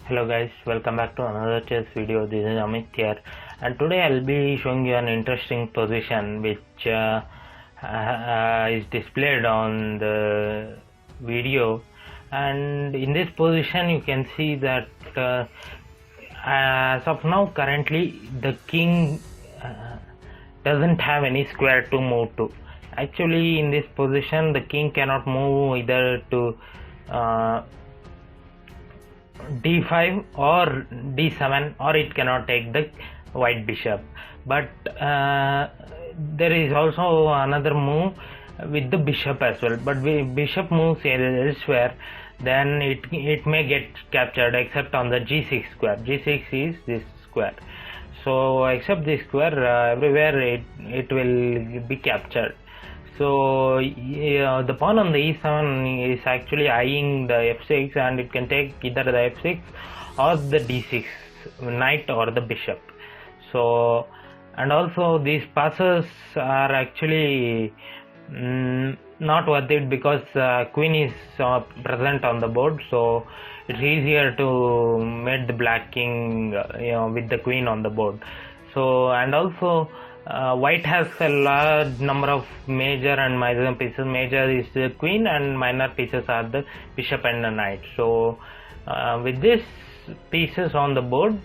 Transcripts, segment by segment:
Hello guys, welcome back to another chess video. This is Amit here, and today I'll be showing you an interesting position which is displayed on the video. And in this position you can see that as of now currently the king doesn't have any square to move to. Actually in this position the king cannot move either to d5 or d7, or it cannot take the white bishop. But there is also another move with the bishop as well, but if bishop moves elsewhere then it may get captured except on the g6 square. G6 is this square, so except this square everywhere it will be captured. So the pawn on the e7 is actually eyeing the f6, and it can take either the f6 or the d6 knight or the bishop. So, and also these passes are actually not worth it because queen is present on the board, so it's easier to mate the black king with the queen on the board. So, and also white has a large number of major and minor pieces. Major is the queen and minor pieces are the bishop and the knight. So with these pieces on the board,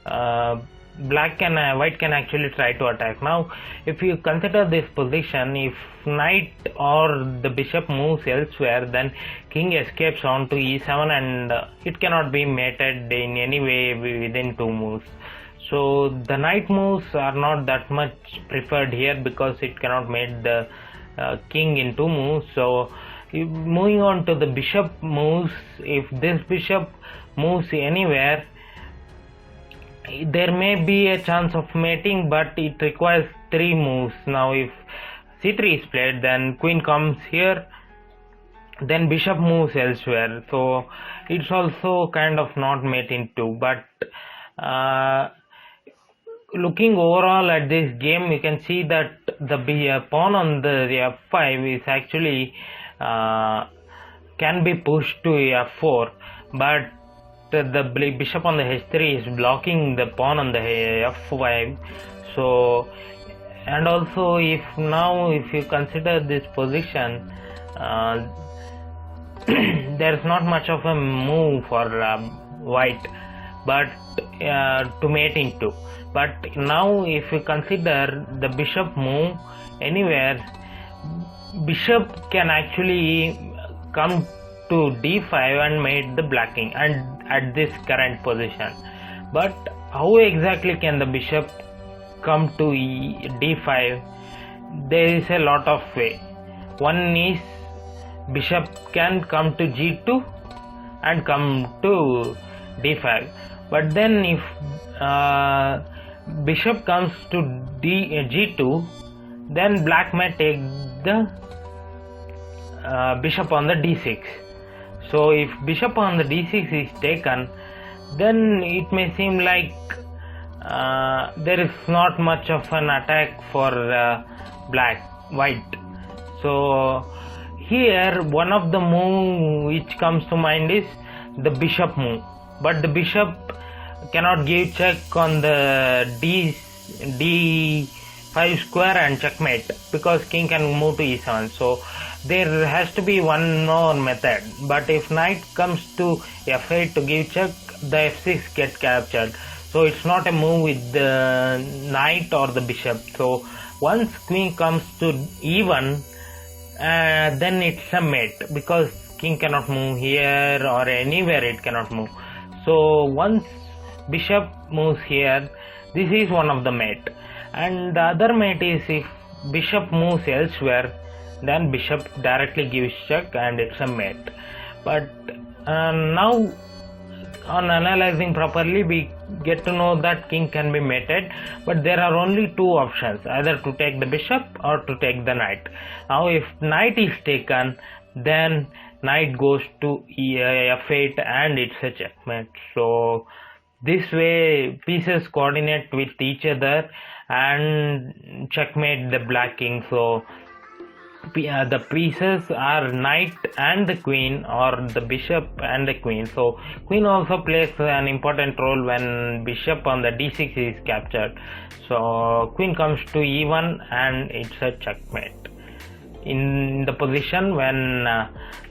white can actually try to attack. Now if you consider this position, if knight or the bishop moves elsewhere, then king escapes onto e7 and it cannot be mated in any way within 2 moves. So the knight moves are not that much preferred here because it cannot mate the king in 2 moves. So moving on to the bishop moves, if this bishop moves anywhere, there may be a chance of mating, but it requires 3 moves. Now if c3 is played, then queen comes here, then bishop moves elsewhere, so it's also kind of not mating too. But looking overall at this game, you can see that the pawn on the f5 is actually can be pushed to f4, but the bishop on the h3 is blocking the pawn on the f5. So, and also if you consider this position, there's not much of a move for white, but to mate into. But now if you consider the bishop move anywhere, bishop can actually come to d5 and mate the black king, and at this current position. But how exactly can the bishop come to d5? There is a lot of way. One is bishop can come to g2 and come to d5, but then if bishop comes to g2, then black may take the bishop on the d6. So if bishop on the d6 is taken, then it may seem like there is not much of an attack for white. So here one of the move which comes to mind is the bishop move, but the bishop cannot give check on the d5 square and checkmate because king can move to e7. So there has to be one more method. But if knight comes to f8 to give check, the f6 gets captured, so it's not a move with the knight or the bishop. So once queen comes to e1, then it's a mate because king cannot move here or anywhere, it cannot move. So once bishop moves here, this is one of the mate, and the other mate is if bishop moves elsewhere, then bishop directly gives check and it's a mate. But now on analyzing properly, we get to know that king can be mated, but there are only 2 options, either to take the bishop or to take the knight. Now if knight is taken, then knight goes to f8 and it's a checkmate. So this way pieces coordinate with each other and checkmate the black king. So the pieces are knight and the queen, or the bishop and the queen. So queen also plays an important role when bishop on the d6 is captured. So queen comes to e1 and it's a checkmate. In the position when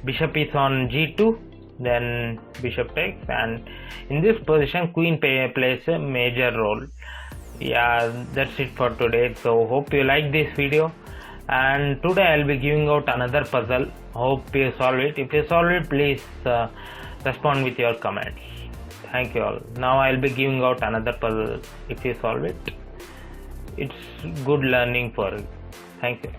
bishop is on g2, then bishop takes, and in this position queen plays a major role. Yeah, that's it for today. So hope you like this video, and today I'll be giving out another puzzle. Hope you solve it. If you solve it, please respond with your comments. Thank you all. Now I'll be giving out another puzzle. If you solve it, it's good learning for you. Thank you.